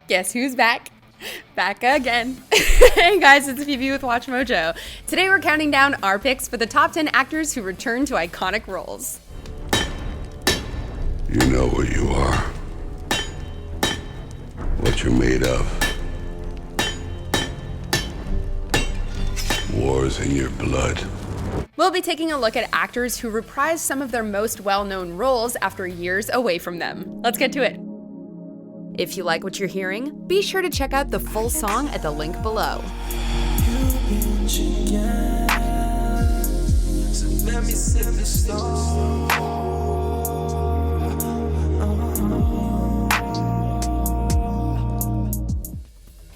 Guess who's back? Back again. Hey guys, it's Phoebe with Watch Mojo. Today we're counting down our picks for the top 10 actors who return to iconic roles. You know what you are. What you're made of. War's in your blood. We'll be taking a look at actors who reprise some of their most well-known roles after years away from them. Let's get to it. If you like what you're hearing, be sure to check out the full song at the link below.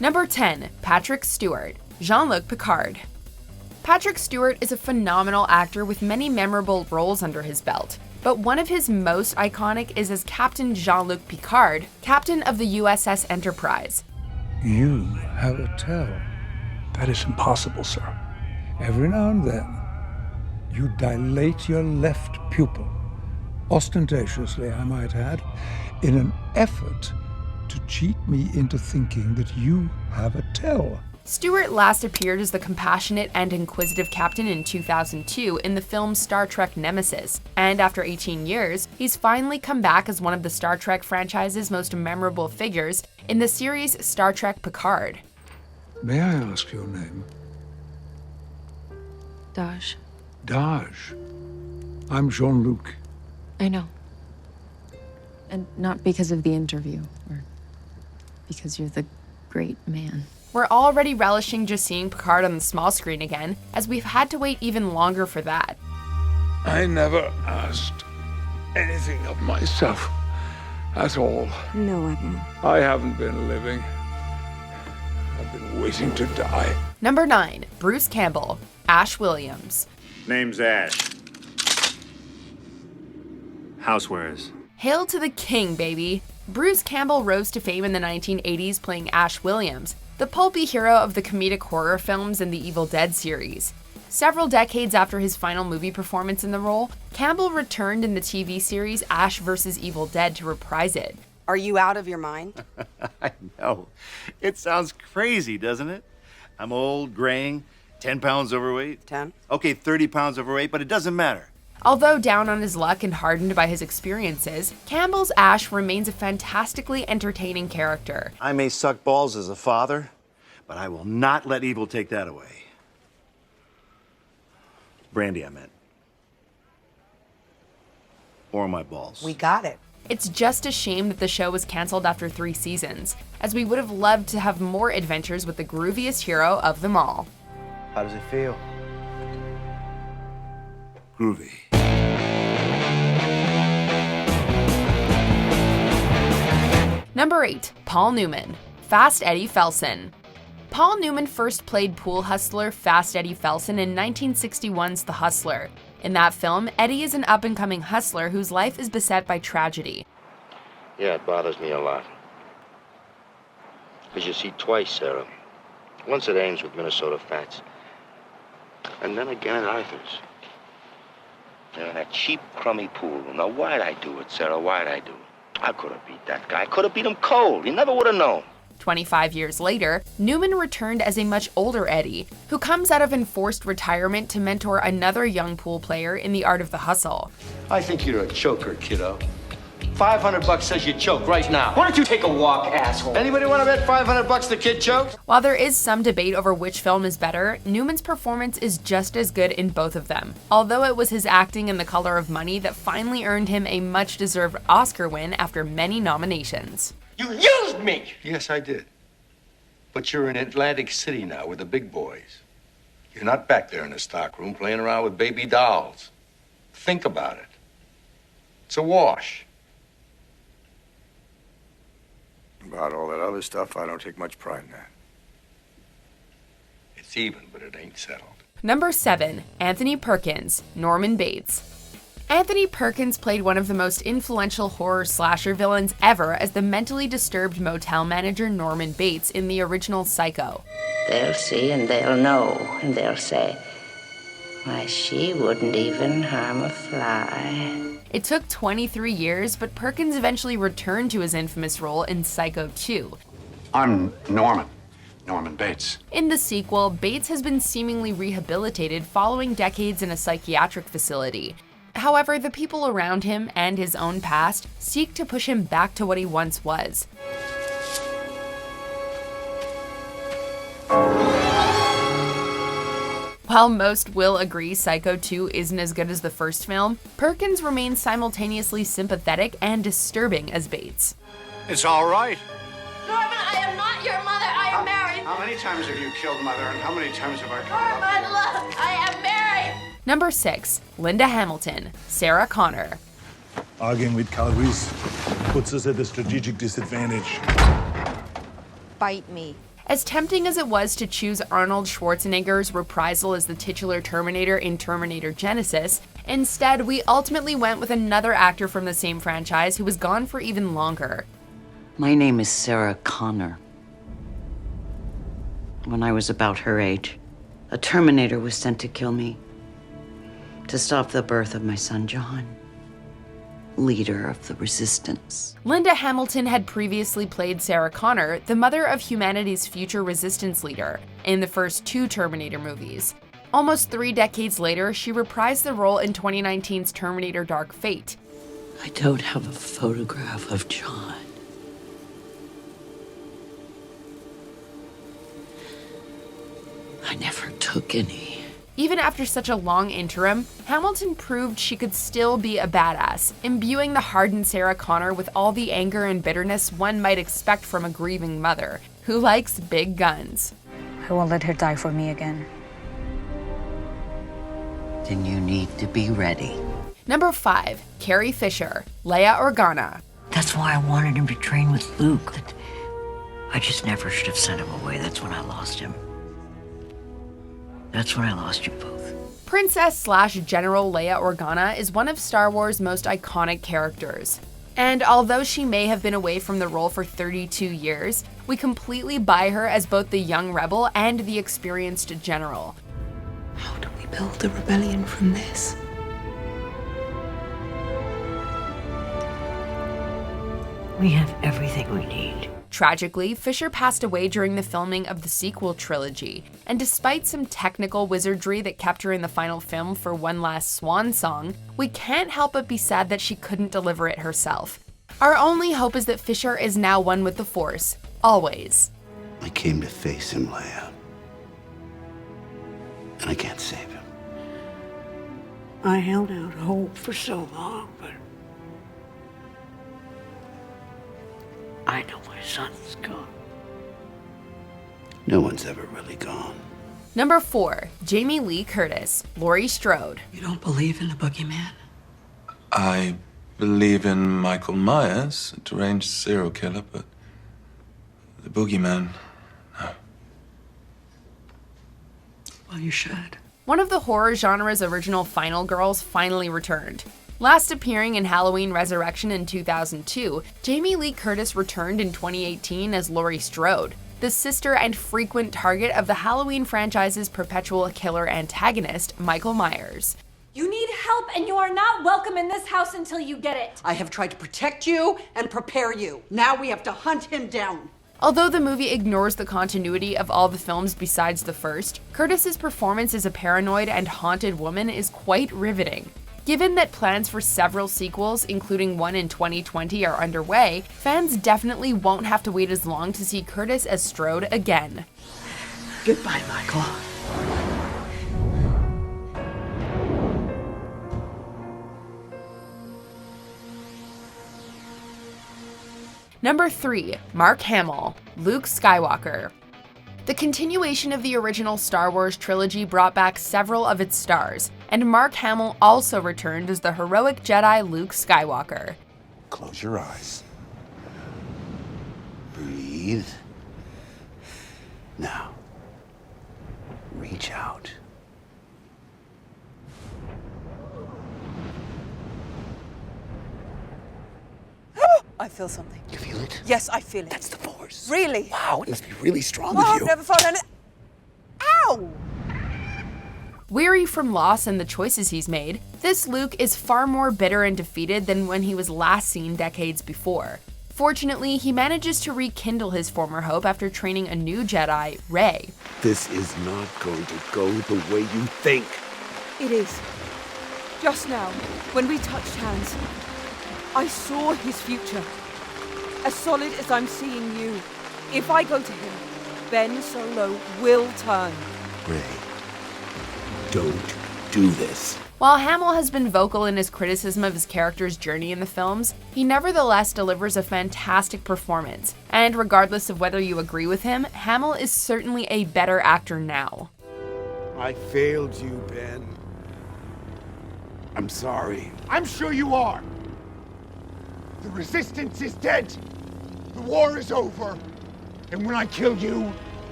Number 10, Patrick Stewart, Jean-Luc Picard. Patrick Stewart is a phenomenal actor with many memorable roles under his belt, but one of his most iconic is as Captain Jean-Luc Picard, captain of the USS Enterprise. You have a tell. That is impossible, sir. Every now and then, you dilate your left pupil, ostentatiously, I might add, in an effort to cheat me into thinking that you have a tell. Stewart last appeared as the compassionate and inquisitive captain in 2002 in the film Star Trek Nemesis, and after 18 years, he's finally come back as one of the Star Trek franchise's most memorable figures in the series Star Trek Picard. May I ask your name? Daj. Daj. I'm Jean-Luc. I know. And not because of the interview, or because you're the great man. We're already relishing just seeing Picard on the small screen again, as we've had to wait even longer for that. I never asked anything of myself at all. No, Admiral. I haven't been living. I've been waiting to die. Number 9, Bruce Campbell, Ash Williams. Name's Ash. Housewares. Hail to the king, baby! Bruce Campbell rose to fame in the 1980s playing Ash Williams, the pulpy hero of the comedic horror films and the Evil Dead series. Several decades after his final movie performance in the role, Campbell returned in the TV series Ash vs. Evil Dead to reprise it. Are you out of your mind? I know. It sounds crazy, doesn't it? I'm old, graying, 10 pounds overweight. 10? Okay, 30 pounds overweight, but it doesn't matter. Although down on his luck and hardened by his experiences, Campbell's Ash remains a fantastically entertaining character. I may suck balls as a father, but I will not let evil take that away. Brandy, I meant. Or my balls. We got it. It's just a shame that the show was canceled after 3 seasons, as we would have loved to have more adventures with the grooviest hero of them all. How does it feel? Groovy. Number 8, Paul Newman, Fast Eddie Felson. Paul Newman first played pool hustler Fast Eddie Felson in 1961's The Hustler. In that film, Eddie is an up-and-coming hustler whose life is beset by tragedy. Yeah, it bothers me a lot. Because you see, twice, Sarah. Once at Ames with Minnesota Fats. And then again at Arthur's. In that cheap, crummy pool. Now, why'd I do it, Sarah? Why'd I do it? I could have beat that guy. I could have beat him cold. He never would have known. 25 years later, Newman returned as a much older Eddie, who comes out of enforced retirement to mentor another young pool player in the art of the hustle. I think you're a choker, kiddo. $500 says you choke right now. Why don't you take a walk, asshole? Anybody want to bet $500 the kid chokes? While there is some debate over which film is better, Newman's performance is just as good in both of them, although it was his acting in The Color of Money that finally earned him a much-deserved Oscar win after many nominations. You used me! Yes, I did. But you're in Atlantic City now with the big boys. You're not back there in the stockroom playing around with baby dolls. Think about it. It's a wash. About all that other stuff, I don't take much pride in that. It's even, but it ain't settled. Number 7, Anthony Perkins, Norman Bates. Anthony Perkins played one of the most influential horror slasher villains ever as the mentally disturbed motel manager Norman Bates in the original Psycho. They'll see and they'll know, and they'll say, why, she wouldn't even harm a fly. It took 23 years, but Perkins eventually returned to his infamous role in Psycho 2. I'm Norman Bates. In the sequel, Bates has been seemingly rehabilitated following decades in a psychiatric facility. However, the people around him and his own past seek to push him back to what he once was. While most will agree Psycho 2 isn't as good as the first film, Perkins remains simultaneously sympathetic and disturbing as Bates. It's all right. Norman, I am not your mother. I am married. How many times have you killed Mother, and how many times have I come Norman, look, I am married. Number 6. Linda Hamilton, Sarah Connor. Arguing with Calriss puts us at a strategic disadvantage. Bite me. As tempting as it was to choose Arnold Schwarzenegger's reprisal as the titular Terminator in Terminator Genisys, instead we ultimately went with another actor from the same franchise who was gone for even longer. My name is Sarah Connor. When I was about her age, a Terminator was sent to kill me, to stop the birth of my son John, leader of the Resistance. Linda Hamilton had previously played Sarah Connor, the mother of humanity's future resistance leader, in the first 2 Terminator movies. Almost 3 decades later, she reprised the role in 2019's Terminator Dark Fate. I don't have a photograph of John. I never took any. Even after such a long interim, Hamilton proved she could still be a badass, imbuing the hardened Sarah Connor with all the anger and bitterness one might expect from a grieving mother, who likes big guns. I won't let her die for me again. Then you need to be ready. Number 5. Carrie Fisher, Leia Organa. That's why I wanted him to train with Luke. I just never should have sent him away. That's when I lost him. That's when I lost you both. Princess/General Leia Organa is one of Star Wars' most iconic characters. And although she may have been away from the role for 32 years, we completely buy her as both the young rebel and the experienced general. How do we build a rebellion from this? We have everything we need. Tragically, Fisher passed away during the filming of the sequel trilogy, and despite some technical wizardry that kept her in the final film for one last swan song, we can't help but be sad that she couldn't deliver it herself. Our only hope is that Fisher is now one with the Force, always. I came to face him, Leia. And I can't save him. I held out hope for so long, but I know my son's gone. No one's ever really gone. Number 4. Jamie Lee Curtis, Laurie Strode. You don't believe in the boogeyman? I believe in Michael Myers, a deranged serial killer, but the boogeyman, no. Well, you should. One of the horror genre's original final girls finally returned. Last appearing in Halloween Resurrection in 2002, Jamie Lee Curtis returned in 2018 as Laurie Strode, the sister and frequent target of the Halloween franchise's perpetual killer antagonist, Michael Myers. You need help, and you are not welcome in this house until you get it. I have tried to protect you and prepare you. Now we have to hunt him down. Although the movie ignores the continuity of all the films besides the first, Curtis's performance as a paranoid and haunted woman is quite riveting. Given that plans for several sequels, including one in 2020, are underway, fans definitely won't have to wait as long to see Curtis as Strode again. Goodbye, Michael. Number 3. Mark Hamill, Luke Skywalker. The continuation of the original Star Wars trilogy brought back several of its stars, and Mark Hamill also returned as the heroic Jedi Luke Skywalker. Close your eyes. Breathe. Now, reach out. I feel something. You feel it? Yes, I feel it. That's the Force. Really? Wow, it must be really strong Oh, of I've you. never felt anything. Ow! Weary from loss and the choices he's made, this Luke is far more bitter and defeated than when he was last seen decades before. Fortunately, he manages to rekindle his former hope after training a new Jedi, Rey. This is not going to go the way you think. It is. Just now, when we touched hands, I saw his future. As solid as I'm seeing you. If I go to him, Ben Solo will turn. Rey, don't do this. While Hamill has been vocal in his criticism of his character's journey in the films, he nevertheless delivers a fantastic performance. And regardless of whether you agree with him, Hamill is certainly a better actor now. I failed you, Ben. I'm sorry. I'm sure you are. The Resistance is dead. The war is over. And when I kill you,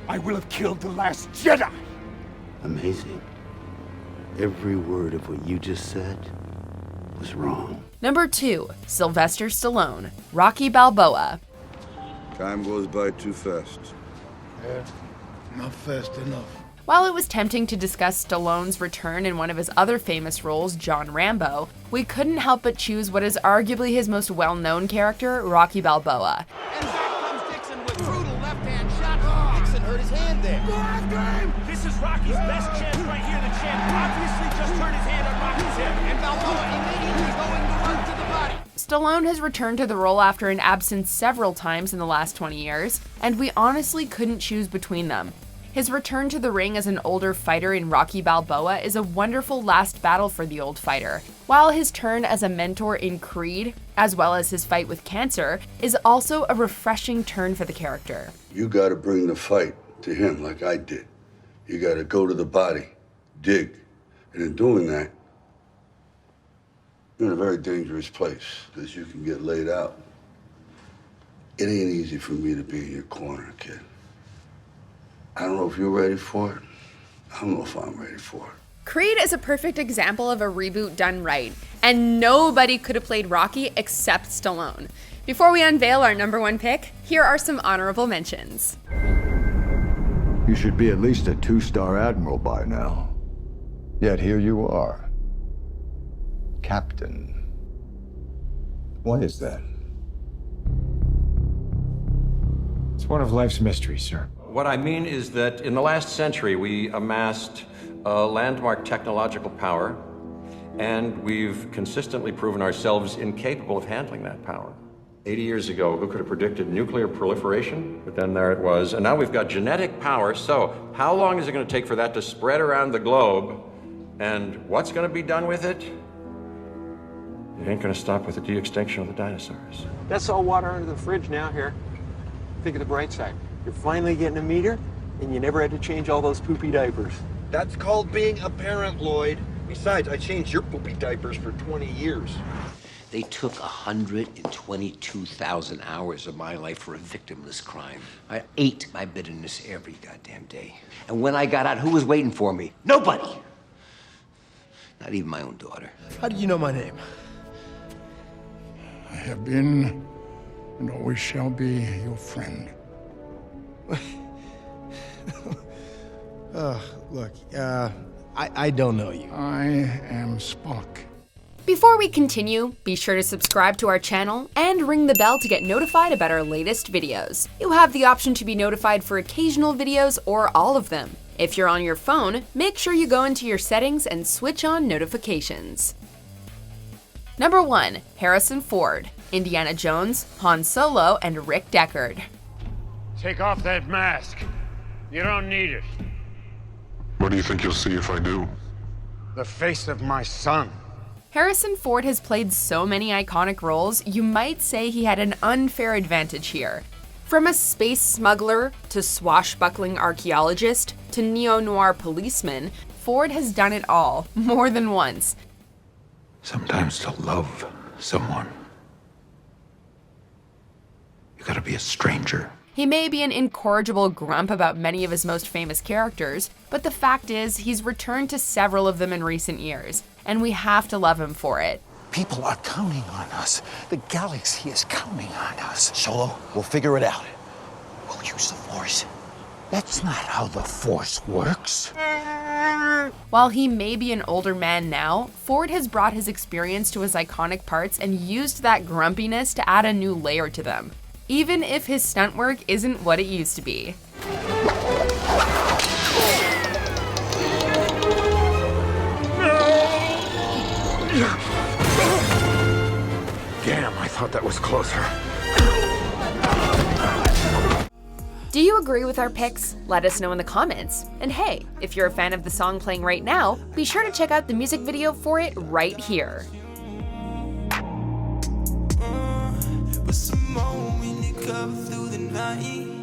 I will have killed the last Jedi. Amazing. Every word of what you just said was wrong. Number 2, Sylvester Stallone, Rocky Balboa. Time goes by too fast. Yeah, not fast enough. While it was tempting to discuss Stallone's return in one of his other famous roles, John Rambo, we couldn't help but choose what is arguably his most well-known character, Rocky Balboa. And back comes Dixon with brutal left-hand shot. Dixon hurt his hand there. Go after him! This is Rocky's best chance right here. The champ obviously just turned his hand on Rocky's hip. And Balboa immediately going to run to the body. Stallone has returned to the role after an absence several times in the last 20 years, and we honestly couldn't choose between them. His return to the ring as an older fighter in Rocky Balboa is a wonderful last battle for the old fighter, while his turn as a mentor in Creed, as well as his fight with cancer, is also a refreshing turn for the character. You gotta bring the fight to him like I did. You gotta go to the body, dig, and in doing that, you're in a very dangerous place, because you can get laid out. It ain't easy for me to be in your corner, kid. I don't know if you're ready for it. I don't know if I'm ready for it. Creed is a perfect example of a reboot done right, and nobody could have played Rocky except Stallone. Before we unveil our number 1 pick, here are some honorable mentions. You should be at least a 2-star admiral by now. Yet here you are. Captain. Why is that? It's one of life's mysteries, sir. What I mean is that in the last century, we amassed a landmark technological power, and we've consistently proven ourselves incapable of handling that power. 80 years ago, who could have predicted nuclear proliferation? But then there it was. And now we've got genetic power, so how long is it going to take for that to spread around the globe? And what's going to be done with it? It ain't going to stop with the de-extinction of the dinosaurs. That's all water under the fridge now here. Think of the bright side. You're finally getting a meter, and you never had to change all those poopy diapers. That's called being a parent, Lloyd. Besides, I changed your poopy diapers for 20 years. They took 122,000 hours of my life for a victimless crime. I ate my bitterness every goddamn day. And when I got out, who was waiting for me? Nobody! Not even my own daughter. How do you know my name? I have been and always shall be your friend. Look, I don't know you. I am Spock. Before we continue, be sure to subscribe to our channel and ring the bell to get notified about our latest videos. You have the option to be notified for occasional videos or all of them. If you're on your phone, make sure you go into your settings and switch on notifications. Number 1, Harrison Ford, Indiana Jones, Han Solo, and Rick Deckard. Take off that mask. You don't need it. What do you think you'll see if I do? The face of my son. Harrison Ford has played so many iconic roles, you might say he had an unfair advantage here. From a space smuggler, to swashbuckling archaeologist, to neo-noir policeman, Ford has done it all, more than once. Sometimes to love someone, you gotta be a stranger. He may be an incorrigible grump about many of his most famous characters, but the fact is, he's returned to several of them in recent years, and we have to love him for it. People are counting on us. The galaxy is counting on us. Solo, we'll figure it out. We'll use the Force. That's not how the Force works. While he may be an older man now, Ford has brought his experience to his iconic parts and used that grumpiness to add a new layer to them, even if his stunt work isn't what it used to be. Damn, I thought that was closer. Do you agree with our picks? Let us know in the comments. And hey, if you're a fan of the song playing right now, be sure to check out the music video for it right here. But some more when you come through the night,